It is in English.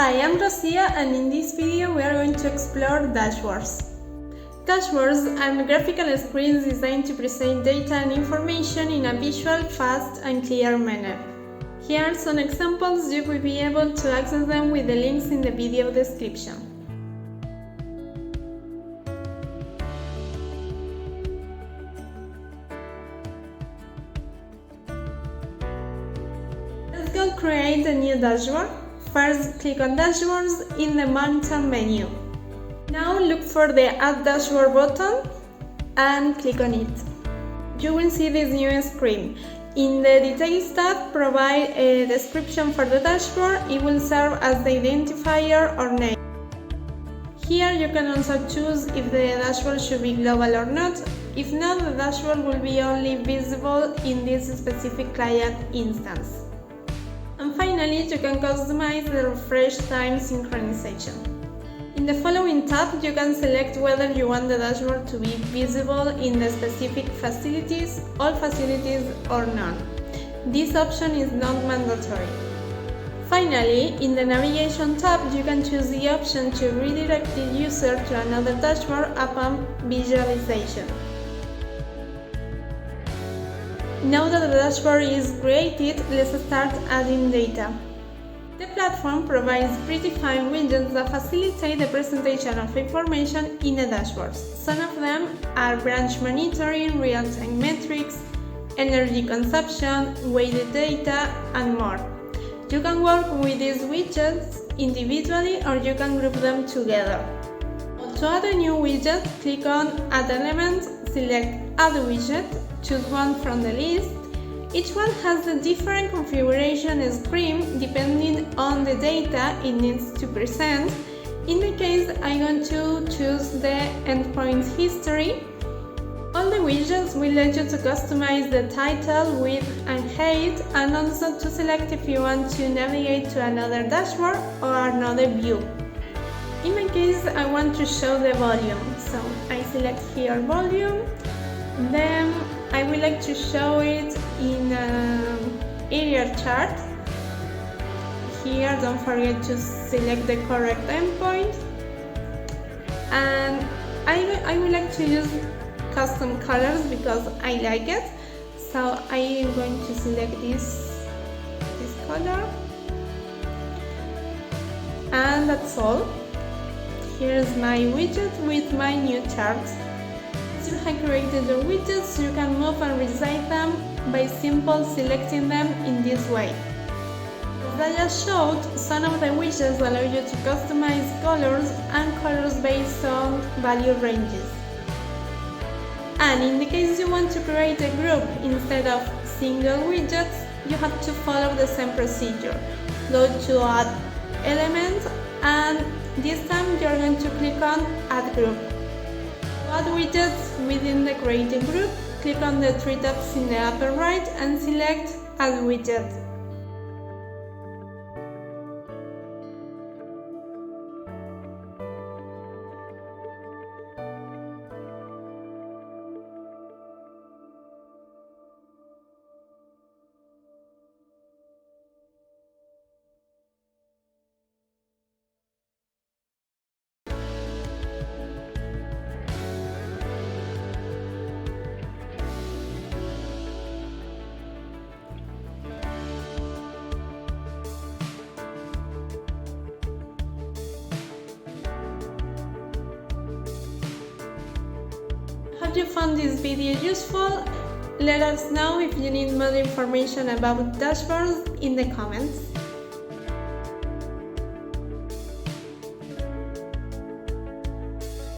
Hi, I'm Rosia, and in this video we are going to explore dashboards. Dashboards are graphical screens designed to present data and information in a visual, fast and clear manner. Here are some examples. You will be able to access them with the links in the video description. Let's go create a new dashboard. First, click on Dashboards in the Monitor menu. Now look for the Add Dashboard button and click on it. You will see this new screen. In the Details tab, provide a description for the dashboard. It will serve as the identifier or name. Here you can also choose if the dashboard should be global or not. If not, the dashboard will be only visible in this specific client instance. And finally, you can customize the refresh time synchronization. In the following tab, you can select whether you want the dashboard to be visible in the specific facilities, all facilities, or none. This option is not mandatory. Finally, in the Navigation tab, you can choose the option to redirect the user to another dashboard upon visualization. Now that the dashboard is created, let's start adding data. The platform provides predefined widgets that facilitate the presentation of information in a dashboard. Some of them are branch monitoring, real-time metrics, energy consumption, weighted data, and more. You can work with these widgets individually or you can group them together. To add a new widget, click on Add Element, select Add Widget, choose one from the list. Each one has a different configuration screen depending on the data it needs to present. In my case, I'm going to choose the endpoint history. All the widgets will let you to customize the title, width and height, and also to select if you want to navigate to another dashboard or another view. In my case, I want to show the volume, so I select here volume. Then I would like to show it in an area chart. Here, don't forget to select the correct endpoint. And I would like to use custom colors because I like it. So I am going to select this color. And that's all. Here's my widget with my new chart. Once you have created the widgets, you can move and resize them by simply selecting them in this way. As I just showed, some of the widgets allow you to customize colors and colors based on value ranges. And in the case you want to create a group instead of single widgets, you have to follow the same procedure. Go to Add Element, and this time you are going to click on Add Group. To add widgets within the created group, click on the three dots in the upper right and select Add Widget. Hope you found this video useful. Let us know if you need more information about dashboards in the comments.